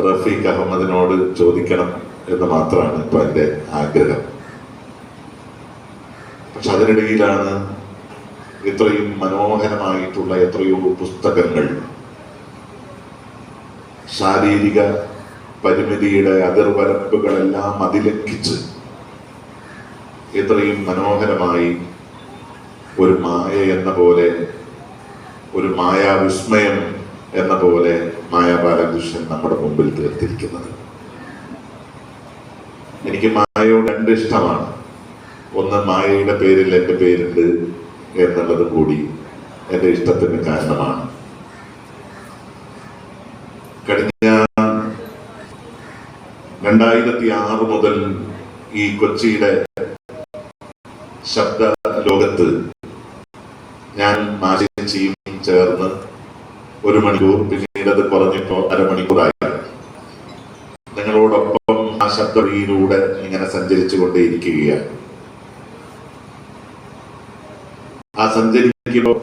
റഫീഖ് അഹമ്മദിനോട് ചോദിക്കണം എന്ന് മാത്രമാണ് ഇപ്പൊ എൻ്റെ ആഗ്രഹം. പക്ഷെ അതിനിടയിലാണ് ഇത്രയും മനോഹരമായിട്ടുള്ള എത്രയോ പുസ്തകങ്ങൾ ശാരീരിക പരിമിതിയുടെ അതിർവരമ്പുകളെല്ലാം അതിലംഘിച്ച് ഇത്രയും മനോഹരമായി ഒരു മായ എന്ന പോലെ, ഒരു മായാവിസ്മയം എന്ന പോലെ മായ ബാലകൃഷ്ണൻ നമ്മുടെ മുമ്പിൽ തീർത്തിരിക്കുന്നത്. എനിക്ക് മായയോട് രണ്ട് ഇഷ്ടമാണ്. ഒന്ന്, മായയുടെ പേരിൽ എൻ്റെ പേരുണ്ട് എന്നുള്ളത് കൂടി എൻ്റെ ഇഷ്ടത്തിന് കാരണമാണ്. കഴിഞ്ഞ 2006 മുതൽ ഈ കൊച്ചിയുടെ ശബ്ദ ലോകത്ത് ഞാൻ മാഷിയും ചേർന്ന് 1 മണിക്കൂർ, പിന്നീട് അത് കുറഞ്ഞിപ്പോ അരമണിക്കൂറായി നിങ്ങളോടൊപ്പം ആ ശബ്ദവഴിയിലൂടെ ഇങ്ങനെ സഞ്ചരിച്ചു കൊണ്ടേയിരിക്കുകയാണ്. ആ സഞ്ചരിക്കുമ്പോൾ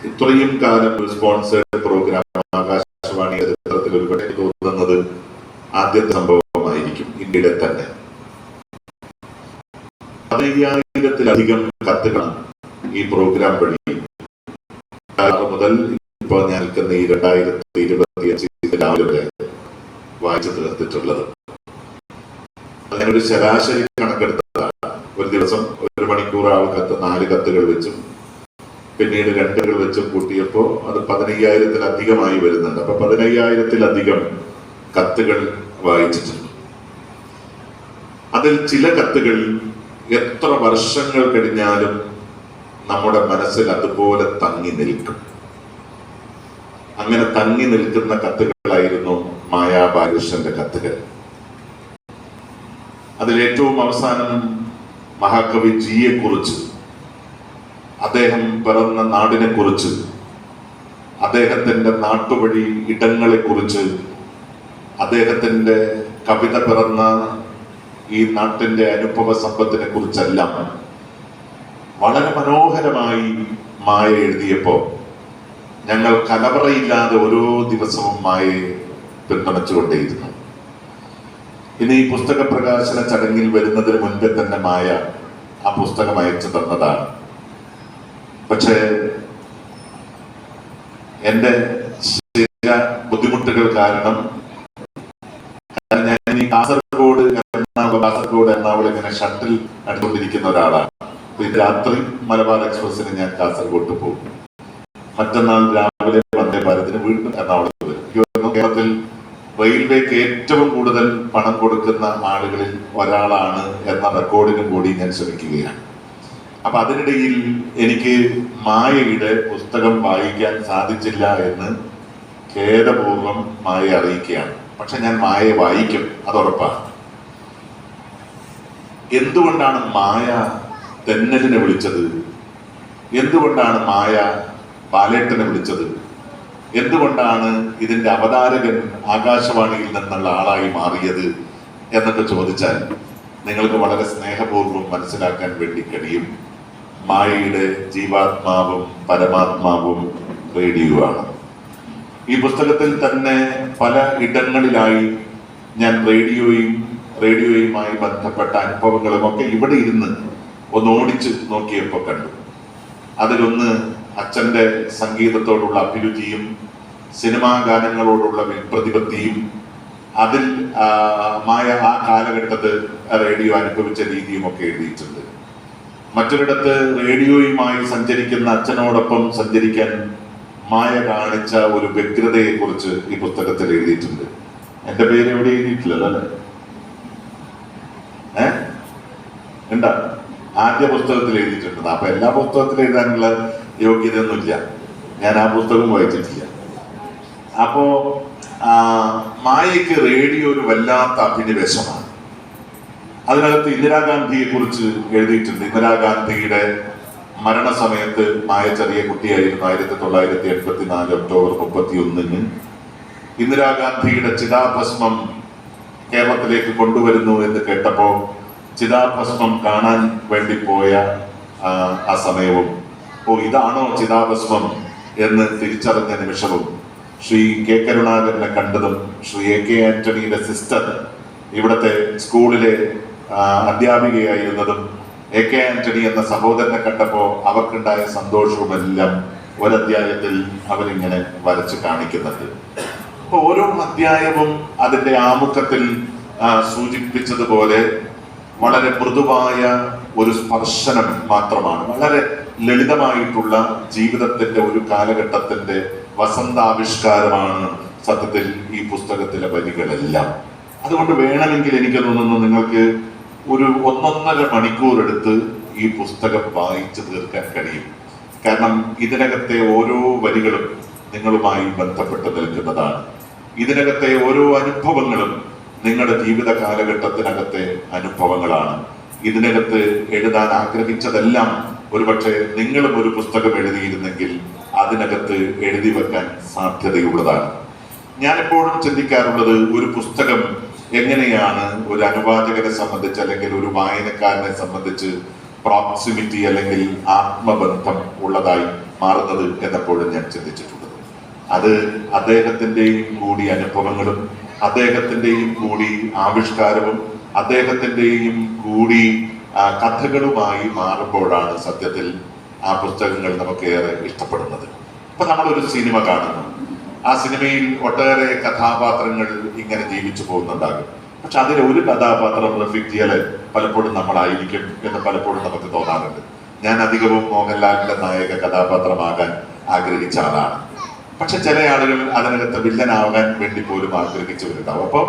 ഇത്രയും കാലം സ്പോൺസേഡ് പ്രോഗ്രാം ആകാശവാണി ചരിത്രത്തിൽ ഒരുപക്ഷെ തോന്നുന്നത് ആദ്യത്തെ സംഭവമായിരിക്കും ഇന്ത്യയുടെ തന്നെ. 15,000-ത്തിലധികം കത്തുകളാണ് ഈ പ്രോഗ്രാം വഴി മുതൽ ഇപ്പോൾ ഞാൻ നിൽക്കുന്ന ഈ 2025 രാവിലെ വരെ വായിച്ചു തീർത്തിട്ടുള്ളത്. അതിനൊരു ശരാശരി കണക്കെടുത്തതാണ്. ഒരു ദിവസം 1 മണിക്കൂർ ആൾ 4 കത്തുകൾ വെച്ചും പിന്നീട് 2 കത്തുകൾ വെച്ചും കൂട്ടിയപ്പോൾ അത് 15,000-ത്തിലധികമായി വരുന്നുണ്ട്. അപ്പൊ 15,000-ത്തിലധികം കത്തുകൾ വായിച്ചിട്ടുണ്ട്. അതിൽ ചില കത്തുകൾ എത്ര വർഷങ്ങൾ കഴിഞ്ഞാലും നമ്മുടെ മനസ്സിൽ അതുപോലെ തങ്ങി നിൽക്കും. അങ്ങനെ തങ്ങി നിൽക്കുന്ന കത്തുകളായിരുന്നു മായാ ബാലകൃഷ്ണന്റെ കത്തുകൾ. അതിലേറ്റവും അവസാനം മഹാകവി ജിയെ കുറിച്ച്, അദ്ദേഹം പിറന്ന നാടിനെ കുറിച്ച്, അദ്ദേഹത്തിന്റെ നാട്ടുവഴി ഇടങ്ങളെ കുറിച്ച്, അദ്ദേഹത്തിന്റെ കവിത പിറന്ന ഈ നാട്ടിന്റെ അനുഭവ സമ്പത്തിനെ കുറിച്ചെല്ലാം വളരെ മനോഹരമായി മായ എഴുതിയപ്പോ ഞങ്ങൾ കലവറയില്ലാതെ ഓരോ ദിവസവും മായയെ പിന്തുണച്ചുകൊണ്ടേയിരുന്നു. ഇനി ഈ പുസ്തക പ്രകാശന ചടങ്ങിൽ വരുന്നതിന് മുൻപേ തന്നെ മായ ആ പുസ്തകം അയച്ചു തന്നതാണ്. പക്ഷേ എൻ്റെ ചില ബുദ്ധിമുട്ടുകൾ കാരണം ഞാൻ ഈ കാസർഗോഡ് എറണാകുളം ഇങ്ങനെ ഷട്ടിൽ അടുത്തുകൊണ്ടിരിക്കുന്ന ഒരാളാണ്. ഇന്ന് രാത്രി മലബാർ എക്സ്പ്രസിന് ഞാൻ കാസർഗോഡ് പോകും. മറ്റന്നാൾ രാവിലെ വന്ദേ ഭാരതിന് വീണ്ടും എറണാകുളത്ത് വരും. കേരളത്തിൽ റെയിൽവേക്ക് ഏറ്റവും കൂടുതൽ പണം കൊടുക്കുന്ന ആളുകളിൽ ഒരാളാണ് എന്ന റെക്കോർഡിനും കൂടി ഞാൻ ശ്രമിക്കുകയാണ്. അപ്പൊ അതിനിടയിൽ എനിക്ക് മായയുടെ പുസ്തകം വായിക്കാൻ സാധിച്ചില്ല എന്ന് ഖേദപൂർവം മായ അറിയിക്കുകയാണ്. പക്ഷെ ഞാൻ മായയെ വായിക്കും, അതുറപ്പാണ്. എന്തുകൊണ്ടാണ് മായ തെന്നലിനെ വിളിച്ചത്? എന്തുകൊണ്ടാണ് മായ ബാലേട്ടനെ വിളിച്ചത്? എന്തുകൊണ്ടാണ് ഇതിന്റെ അവതാരകൻ ആകാശവാണിയിൽ നിന്നുള്ള ആളായി മാറിയത് എന്നൊക്കെ ചോദിച്ചാൽ നിങ്ങൾക്ക് വളരെ സ്നേഹപൂർവ്വം മനസ്സിലാക്കാൻ വേണ്ടി കഴിയും. മായയുടെ ജീവാത്മാവും പരമാത്മാവും റേഡിയോ ആണ്. ഈ പുസ്തകത്തിൽ തന്നെ പല ഇടങ്ങളിലായി ഞാൻ റേഡിയോയുമായി ബന്ധപ്പെട്ട അനുഭവങ്ങളും ഒക്കെ ഇവിടെ ഇരുന്ന് ഒന്ന് ഓടിച്ച് നോക്കിയപ്പോൾ കണ്ടു. അതിലൊന്ന് അച്ഛൻ്റെ സംഗീതത്തോടുള്ള അഭിരുചിയും സിനിമാ ഗാനങ്ങളോടുള്ള പ്രതിപത്തിയും അതിൽ മായ ആ കാലഘട്ടത്തിൽ റേഡിയോ അനുഭവിച്ച രീതിയും ഒക്കെ എഴുതിയിട്ടുണ്ട്. മറ്റൊരിടത്ത് റേഡിയോയുമായി സഞ്ചരിക്കുന്ന അച്ഛനോടൊപ്പം സഞ്ചരിക്കാൻ മായ കാണിച്ച ഒരു വ്യഗ്രതയെ കുറിച്ച് ഈ പുസ്തകത്തിൽ എഴുതിയിട്ടുണ്ട്. എന്റെ പേര് എവിടെ എഴുതിയിട്ടില്ലല്ലോ അല്ലെ? ഉണ്ടാ ആദ്യ പുസ്തകത്തിൽ എഴുതിയിട്ടുണ്ട്. അപ്പൊ എല്ലാ പുസ്തകത്തിലും എഴുതാനുള്ള യോഗ്യതയൊന്നുമില്ല. ഞാൻ ആ പുസ്തകം വായിച്ചിട്ടില്ല. അപ്പോ മായയ്ക്ക് റേഡിയോ ഒരു വല്ലാത്ത അഭിനിവേശമാണ്. അതിനകത്ത് ഇന്ദിരാഗാന്ധിയെ കുറിച്ച് എഴുതിയിട്ടുണ്ട്. ഇന്ദിരാഗാന്ധിയുടെ മരണസമയത്ത് മായ ചെറിയ കുട്ടിയായിരുന്നു. 1984 ഒക്ടോബർ 31 ഇന്ദിരാഗാന്ധിയുടെ ചിതാഭസ്മം കേരളത്തിലേക്ക് കൊണ്ടുവരുന്നു എന്ന് കേട്ടപ്പോൾ ചിതാഭസ്മം കാണാൻ വേണ്ടി പോയ ആ സമയവും ഇതാണോ ചിതാഭസ്മം എന്ന് തിരിച്ചറിഞ്ഞ നിമിഷവും ശ്രീ കെ കരുണാകരനെ കണ്ടതും ശ്രീ എ കെ ആന്റണിയുടെ സിസ്റ്റർ ഇവിടുത്തെ സ്കൂളിലെ അധ്യാപികയായിരുന്നതും എ കെ ആന്റണി എന്ന സഹോദരനെ കണ്ടപ്പോൾ അവർക്കുണ്ടായ സന്തോഷവുമെല്ലാം ഒരധ്യായത്തിൽ അവരിങ്ങനെ വരച്ച് കാണിക്കുന്നുണ്ട്. അപ്പൊ ഓരോ അധ്യായവും അതിന്റെ ആമുഖത്തിൽ സൂചിപ്പിച്ചതുപോലെ വളരെ മൃദുവായ ഒരു സ്പർശനം മാത്രമാണ്. വളരെ ലളിതമായിട്ടുള്ള ജീവിതത്തിന്റെ ഒരു കാലഘട്ടത്തിന്റെ വസന്താവിഷ്കാരമാണ് സത്യത്തിൽ ഈ പുസ്തകത്തിലെ വരികളെല്ലാം. അതുകൊണ്ട് വേണമെങ്കിൽ എനിക്ക് തോന്നുന്നു നിങ്ങൾക്ക് ഒരു 1.5 മണിക്കൂർ എടുത്ത് ഈ പുസ്തകം വായിച്ചു തീർക്കാൻ കഴിയും. കാരണം ഇതിനകത്തെ ഓരോ വരികളും നിങ്ങളുമായി ബന്ധപ്പെട്ട് നിൽക്കുന്നതാണ്. ഇതിനകത്തെ ഓരോ അനുഭവങ്ങളും നിങ്ങളുടെ ജീവിത കാലഘട്ടത്തിനകത്തെ അനുഭവങ്ങളാണ്. ഇതിനകത്ത് എഴുതാൻ ആഗ്രഹിച്ചതെല്ലാം ഒരുപക്ഷെ നിങ്ങളും ഒരു പുസ്തകം എഴുതിയിരുന്നെങ്കിൽ അതിനകത്ത് എഴുതി വെക്കാൻ സാധ്യതയുള്ളതാണ്. ഞാനെപ്പോഴും ചിന്തിക്കാറുള്ളത്, ഒരു പുസ്തകം എങ്ങനെയാണ് ഒരു അനുവാചകനെ സംബന്ധിച്ച് അല്ലെങ്കിൽ ഒരു വായനക്കാരനെ സംബന്ധിച്ച് പ്രോക്സിമിറ്റി അല്ലെങ്കിൽ ആത്മബന്ധം ഉള്ളതായി മാറുന്നത് എന്നെപ്പോഴും ഞാൻ ചിന്തിച്ചിട്ടുള്ളത്. അത് അദ്ദേഹത്തിൻ്റെയും കൂടി അനുഭവങ്ങളും അദ്ദേഹത്തിൻ്റെയും കൂടി ആവിഷ്കാരവും അദ്ദേഹത്തിൻ്റെയും കൂടി കഥകളുമായി മാറുമ്പോഴാണ് സത്യത്തിൽ ആ പുസ്തകങ്ങൾ നമുക്ക് ഏറെ ഇഷ്ടപ്പെടുന്നത്. ഇപ്പൊ നമ്മളൊരു സിനിമ കാണുന്നു, ആ സിനിമയിൽ ഒട്ടേറെ കഥാപാത്രങ്ങൾ ഇങ്ങനെ ജീവിച്ചു പോകുന്നുണ്ടാകും. പക്ഷെ അതിലെ ഒരു കഥാപാത്രം റഫീഖിയല് പലപ്പോഴും നമ്മളായിരിക്കും എന്ന് പലപ്പോഴും നമുക്ക് തോന്നാറുണ്ട്. ഞാൻ അധികവും മോഹൻലാലിന്റെ നായക കഥാപാത്രമാകാൻ ആഗ്രഹിച്ച ആളാണ്. പക്ഷെ ചില ആളുകൾ അതിനകത്ത് വില്ലനാകാൻ വേണ്ടി പോലും ആഗ്രഹിച്ചവരുണ്ടാവും. അപ്പോൾ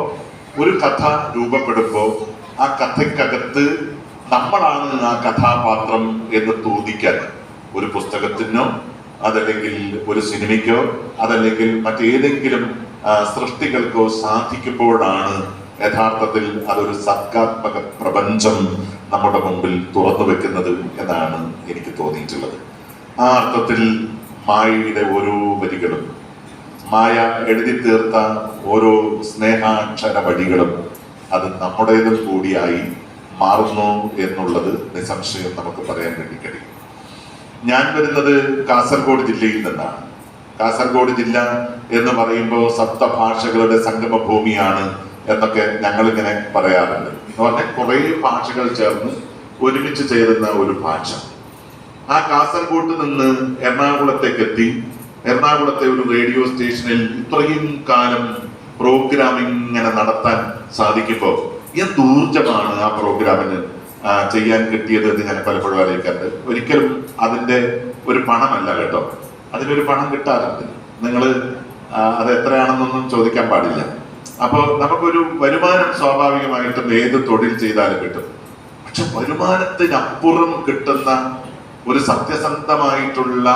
ഒരു കഥ രൂപപ്പെടുമ്പോൾ ആ കഥയ്ക്കകത്ത് നമ്മളാണ് ആ കഥാപാത്രം എന്ന് തോന്നിക്കാൻ ഒരു പുസ്തകത്തിനോ അതല്ലെങ്കിൽ ഒരു സിനിമയ്ക്കോ അതല്ലെങ്കിൽ മറ്റേതെങ്കിലും സൃഷ്ടികൾക്കോ സാധിക്കുമ്പോഴാണ് യഥാർത്ഥത്തിൽ അതൊരു സർഗാത്മക പ്രപഞ്ചം നമ്മുടെ മുമ്പിൽ തുറന്നു വെക്കുന്നത് എന്നാണ് എനിക്ക് തോന്നിയിട്ടുള്ളത്. ആ അർത്ഥത്തിൽ മായയുടെ ഓരോ വരികളും, മായ എഴുതി തീർത്ത ഓരോ സ്നേഹാക്ഷര വഴികളും അത് നമ്മുടേതും കൂടിയായി മാറുന്നു എന്നുള്ളത് നിസ്സംശയം നമുക്ക് പറയാൻ വേണ്ടി കഴിയും. ഞാൻ വരുന്നത് കാസർഗോഡ് ജില്ലയിൽ നിന്നാണ്. കാസർഗോഡ് ജില്ല എന്ന് പറയുമ്പോൾ സപ്തഭാഷകളുടെ സംഗമഭൂമിയാണ് എന്നൊക്കെ ഞങ്ങളിങ്ങനെ പറയാറുണ്ട്. എന്ന് പറഞ്ഞാൽ കുറേ ഭാഷകൾ ചേർന്ന് ഒരുമിച്ച് ചേരുന്ന ഒരു ഭാഷ. ആ കാസർഗോഡ് നിന്ന് എറണാകുളത്തേക്ക് എത്തി എറണാകുളത്തെ ഒരു റേഡിയോ സ്റ്റേഷനിൽ ഇത്രയും കാലം പ്രോഗ്രാമിംഗ് ഇങ്ങനെ നടത്താൻ സാധിക്കുമ്പോൾ എന്ത് ഊർജമാണ് ആ പ്രോഗ്രാമിന് ചെയ്യാൻ കിട്ടിയത് എന്ന് ഞാൻ പലപ്പോഴും അറിയിക്കാറുണ്ട്. ഒരിക്കലും അതിന്റെ ഒരു പണമല്ല കേട്ടോ, അതിനൊരു പണം കിട്ടാറുണ്ട്. നിങ്ങൾ അത് എത്രയാണെന്നൊന്നും ചോദിക്കാൻ പാടില്ല. അപ്പോൾ നമുക്കൊരു വരുമാനം സ്വാഭാവികമായിട്ടും ഏത് തൊഴിൽ ചെയ്താലും കിട്ടും. പക്ഷെ വരുമാനത്തിനപ്പുറം കിട്ടുന്ന ഒരു സത്യസന്ധമായിട്ടുള്ള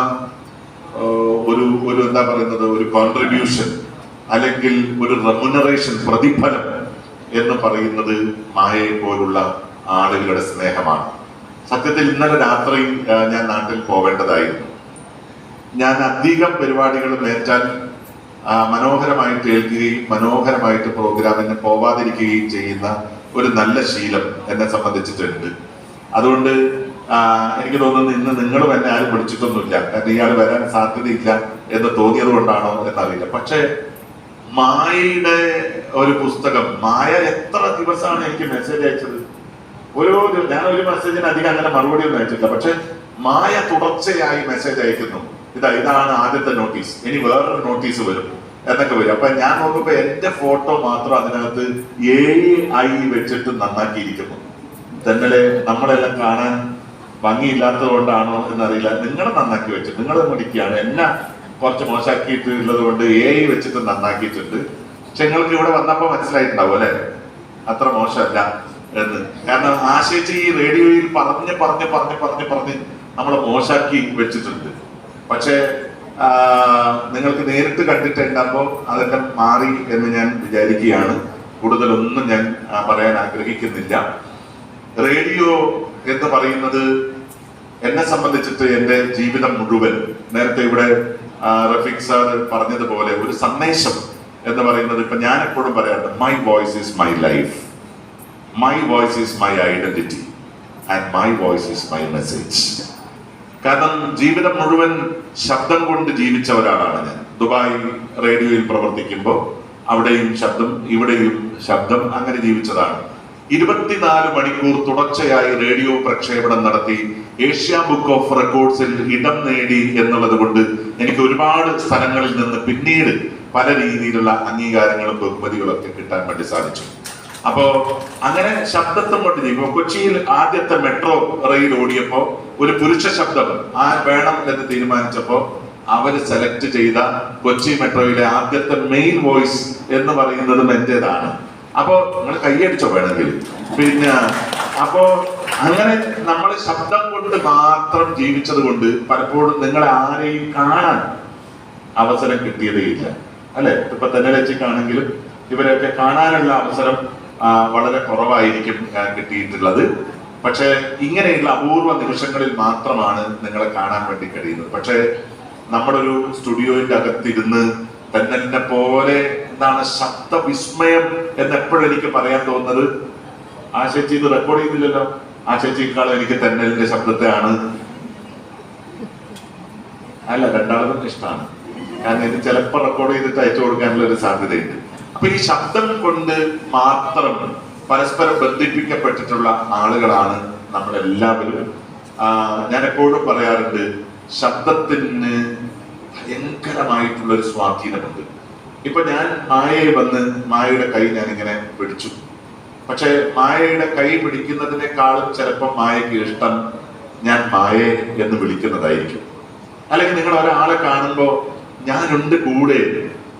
ഒരു എന്താ പറയുന്നത്, ഒരു കോൺട്രിബ്യൂഷൻ അല്ലെങ്കിൽ ഒരു റെമ്യൂണറേഷൻ, പ്രതിഫലം എന്ന് പറയുന്നത് മായയെ പോലുള്ള ആളുകളുടെ സ്നേഹമാണ്. സത്യത്തിൽ ഇന്നലെ രാത്രി ഞാൻ നാട്ടിൽ പോവേണ്ടതായിരുന്നു. ഞാൻ അധികം പരിപാടികൾ ഏറ്റാൽ മനോഹരമായിട്ട് ഏൽക്കുകയും മനോഹരമായിട്ട് പ്രോഗ്രാമിന് പോവാതിരിക്കുകയും ചെയ്യുന്ന ഒരു നല്ല ശീലം എന്നെ സംബന്ധിച്ചിട്ടുണ്ട്. അതുകൊണ്ട് എനിക്ക് തോന്നുന്നു ഇന്ന് നിങ്ങളും എന്നെ ആരും വിളിച്ചിട്ടൊന്നുമില്ല. കാരണം ഇയാൾ വരാൻ സാധ്യതയില്ല എന്ന് തോന്നിയത് കൊണ്ടാണോ എന്നറിയില്ല. പക്ഷെ മായയുടെ ഒരു പുസ്തകം, മായ എത്ര ദിവസമാണ് എനിക്ക് മെസ്സേജ് അയച്ചത്. ഞാൻ ഒരു മെസ്സേജിന് അധികം അങ്ങനെ മറുപടി ഒന്നും അയച്ചില്ല. പക്ഷെ മായ തുടർച്ചയായി മെസ്സേജ് അയക്കുന്നു. ഇതാണ് ആദ്യത്തെ നോട്ടീസ്, ഇനി വേറൊരു നോട്ടീസ് വരും എന്നൊക്കെ വരും. അപ്പൊ ഞാൻ നോക്കുമ്പോ എന്റെ ഫോട്ടോ മാത്രം അതിനകത്ത് AI വെച്ചിട്ട് നന്നാക്കിയിരിക്കുന്നു. തന്നെ നമ്മളെല്ലാം കാണാൻ ഭംഗിയില്ലാത്തത് കൊണ്ടാണോ എന്നറിയില്ല, നിങ്ങളെ നന്നാക്കി വെച്ചിട്ട് നിങ്ങൾ മുടിക്കുകയാണ്. എന്നെ കുറച്ച് മോശമാക്കിയിട്ടുള്ളത് കൊണ്ട് AI വെച്ചിട്ട് നന്നാക്കിയിട്ടുണ്ട്. പക്ഷെ നിങ്ങൾക്ക് ഇവിടെ വന്നപ്പോ മനസ്സിലായിട്ടുണ്ടാവും അല്ലെ, അത്ര മോശമല്ല എന്ന്. കാരണം ആശയിച്ച് ഈ റേഡിയോയിൽ പറഞ്ഞ് നമ്മളെ മോശമാക്കി വെച്ചിട്ടുണ്ട്. പക്ഷെ നിങ്ങൾക്ക് നേരിട്ട് കണ്ടിട്ടുണ്ടാകുമ്പോൾ അതെല്ലാം മാറി എന്ന് ഞാൻ വിചാരിക്കുകയാണ്. കൂടുതലൊന്നും ഞാൻ പറയാൻ ആഗ്രഹിക്കുന്നില്ല. റേഡിയോ എന്ന് പറയുന്നത് എന്നെ സംബന്ധിച്ചിട്ട് എൻ്റെ ജീവിതം മുഴുവൻ, നേരത്തെ ഇവിടെ റഫീഖ് സാർ പറഞ്ഞതുപോലെ ഒരു സന്ദേശം എന്ന് പറയുന്നത്, ഇപ്പൊ ഞാൻ എപ്പോഴും പറയാറുണ്ട്, my voice is my life, my voice is my identity and my voice is my message. കാരണം ജീവിതം മുഴുവൻ ശബ്ദം കൊണ്ട് ജീവിച്ച ഒരാളാണ് ഞാൻ. ദുബായ് റേഡിയോയിൽ പ്രവർത്തിക്കുമ്പോൾ അവിടെയും ശബ്ദം ഇവിടെയും ശബ്ദം, അങ്ങനെ ജീവിച്ചതാണ്. 24 മണിക്കൂർ തുടർച്ചയായി റേഡിയോ പ്രക്ഷേപണം നടത്തി ഏഷ്യ ബുക്ക് ഓഫ് റെക്കോർഡ്സിൽ ഇടം നേടി എന്നുള്ളത് കൊണ്ട് എനിക്ക് ഒരുപാട് സ്ഥലങ്ങളിൽ നിന്ന് പിന്നീട് പല രീതിയിലുള്ള അംഗീകാരങ്ങളും ബഹുമതികളും ഒക്കെ കിട്ടാൻ വേണ്ടി സാധിച്ചു. അപ്പോ അങ്ങനെ ശബ്ദത്തും കൊണ്ട് ഇപ്പൊ കൊച്ചിയിൽ ആദ്യത്തെ മെട്രോ റെയിൽ ഓടിയപ്പോ ഒരു പുരുഷ ശബ്ദം വേണം എന്ന് തീരുമാനിച്ചപ്പോ അവര് സെലക്ട് ചെയ്ത കൊച്ചി മെട്രോയിലെ ആദ്യത്തെ മെയിൽ വോയിസ് എന്ന് പറയുന്നതും എന്റേതാണ്. അപ്പോ നിങ്ങൾ കൈയടിച്ചോ വേണമെങ്കിൽ. പിന്നെ അപ്പോ അങ്ങനെ നമ്മൾ ശബ്ദം കൊണ്ട് മാത്രം ജീവിച്ചത് കൊണ്ട് പലപ്പോഴും നിങ്ങളെ ആരെയും കാണാൻ അവസരം കിട്ടിയതേ ഇല്ല, അല്ലെ? ഇപ്പൊ തെന്നലച്ചിക്കാണെങ്കിലും ഇവരെയൊക്കെ കാണാനുള്ള അവസരം വളരെ കുറവായിരിക്കും കിട്ടിയിട്ടുള്ളത്. പക്ഷെ ഇങ്ങനെയുള്ള അപൂർവ നിമിഷങ്ങളിൽ മാത്രമാണ് നിങ്ങളെ കാണാൻ വേണ്ടി കഴിയുന്നത്. പക്ഷെ നമ്മുടെ ഒരു സ്റ്റുഡിയോയുടെ അകത്തിരുന്ന് തെന്നലിനെ പോലെ എന്താണ് ശബ്ദ വിസ്മയം എന്ന് എപ്പോഴും എനിക്ക് പറയാൻ തോന്നുന്നത്, ആ ചേച്ചി ഇത് റെക്കോർഡ് ചെയ്യുന്നില്ലല്ലോ, ആ ചേച്ചിക്കാളും എനിക്ക് തെന്നലിന്റെ ശബ്ദത്തെയാണ്, അല്ല രണ്ടാമതും ഇഷ്ടമാണ്. കാരണം ഇത് ചിലപ്പോൾ റെക്കോർഡ് ചെയ്തിട്ട് അയച്ചു കൊടുക്കാനുള്ള ഒരു സാധ്യതയുണ്ട്. അപ്പൊ ഈ ശബ്ദം കൊണ്ട് മാത്രം പരസ്പരം ബന്ധിപ്പിക്കപ്പെട്ടിട്ടുള്ള ആളുകളാണ് നമ്മളെല്ലാവരും. ഞാൻ എപ്പോഴും പറയാറുണ്ട്, ശബ്ദത്തിന് ഭയങ്കരമായിട്ടുള്ള ഒരു സ്വാധീനമുണ്ട്. ഇപ്പൊ ഞാൻ മായയെ വന്ന് മായയുടെ കൈ ഞാനിങ്ങനെ പിടിച്ചു. പക്ഷെ മായയുടെ കൈ പിടിക്കുന്നതിനേക്കാളും ചിലപ്പോൾ മായയ്ക്ക് ഇഷ്ടം ഞാൻ മായയെ എന്ന് വിളിക്കുന്നതായിരിക്കും. അല്ലെങ്കിൽ നിങ്ങൾ ഒരാളെ കാണുമ്പോൾ ഞാനുണ്ട് കൂടെ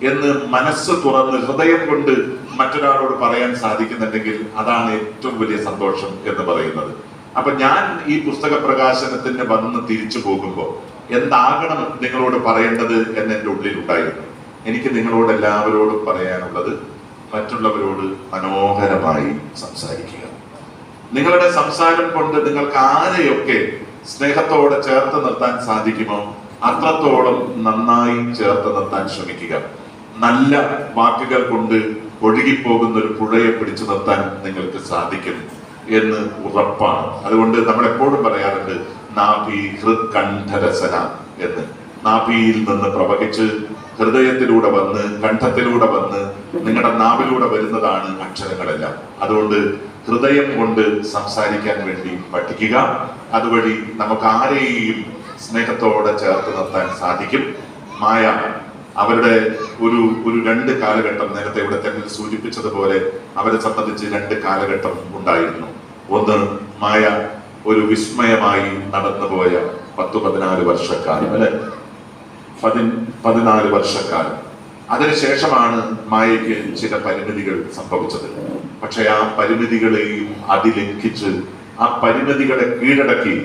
എന്ന് മനസ്സ് തുറന്ന് ഹൃദയം കൊണ്ട് മറ്റൊരാളോട് പറയാൻ സാധിക്കുന്നുണ്ടെങ്കിൽ അതാണ് ഏറ്റവും വലിയ സന്തോഷം എന്ന് പറയുന്നത്. അപ്പൊ ഞാൻ ഈ പുസ്തക പ്രകാശനത്തിന് വന്ന് തിരിച്ചു പോകുമ്പോൾ എന്താകണം നിങ്ങളോട് പറയേണ്ടത് എന്ന് എൻ്റെ ഉള്ളിൽ ഉണ്ടായിരുന്നു. എനിക്ക് നിങ്ങളോട് എല്ലാവരോടും പറയാനുള്ളത്, മറ്റുള്ളവരോട് മനോഹരമായി സംസാരിക്കുക. നിങ്ങളുടെ സംസാരം കൊണ്ട് നിങ്ങൾക്ക് ആരെയൊക്കെ സ്നേഹത്തോടെ ചേർത്ത് നിർത്താൻ സാധിക്കുമോ അത്രത്തോളം നന്നായി ചേർത്ത് നിർത്താൻ ശ്രമിക്കുക. നല്ല വാക്കുകൾ കൊണ്ട് ഒഴുകിപ്പോകുന്ന ഒരു പുഴയെ പിടിച്ചു നിർത്താൻ നിങ്ങൾക്ക് സാധിക്കും എന്ന് ഉറപ്പാണ്. അതുകൊണ്ട് നമ്മൾ എപ്പോഴും പറയാറുണ്ട്, നാഭി ഹൃത്കണ്ഠരസന എന്ന്. നാഭിയിൽ നിന്ന് പ്രവഹിച്ച് ഹൃദയത്തിലൂടെ വന്ന് കണ്ഠത്തിലൂടെ വന്ന് നിങ്ങളുടെ നാവിലൂടെ വരുന്നതാണ് അക്ഷരങ്ങളെല്ലാം. അതുകൊണ്ട് ഹൃദയം കൊണ്ട് സംസാരിക്കാൻ വേണ്ടി പഠിക്കുക. അതുവഴി നമുക്ക് ആരെയും സ്നേഹത്തോടെ ചേർത്ത് നിർത്താൻ സാധിക്കും. മായ അവരുടെ ഒരു 2 കാലഘട്ടം, നേരത്തെ ഇവിടെ തന്നെ സൂചിപ്പിച്ചതുപോലെ അവരെ സംബന്ധിച്ച് 2 കാലഘട്ടം ഉണ്ടായിരുന്നു. ഒന്ന്, മായ ഒരു വിസ്മയമായി നടന്നുപോയ 10-14 വർഷക്കാലം, അല്ലെ? 14 വർഷക്കാലം. അതിനുശേഷമാണ് മായയ്ക്ക് ചില പരിമിതികൾ സംഭവിച്ചത്. പക്ഷെ ആ പരിമിതികളെയും അതിലംഘിച്ച് ആ പരിമിതികളെ കീഴടക്കി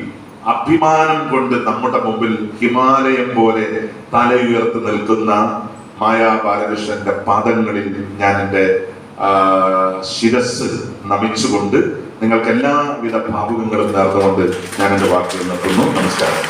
അഭിമാനം കൊണ്ട് നമ്മുടെ മുമ്പിൽ ഹിമാലയം പോലെ തലയുയർത്തി നിൽക്കുന്ന മായാ ബാലകൃഷ്ണന്റെ പാദങ്ങളിൽ ഞാൻ എൻ്റെ ശിരസ് നമിച്ചുകൊണ്ട് നിങ്ങൾക്ക് എല്ലാവിധ ഭാവുകങ്ങളും നേർന്നുകൊണ്ട് ഞാൻ എൻ്റെ വാക്കുകൾ നിർത്തുന്നു. നമസ്കാരം.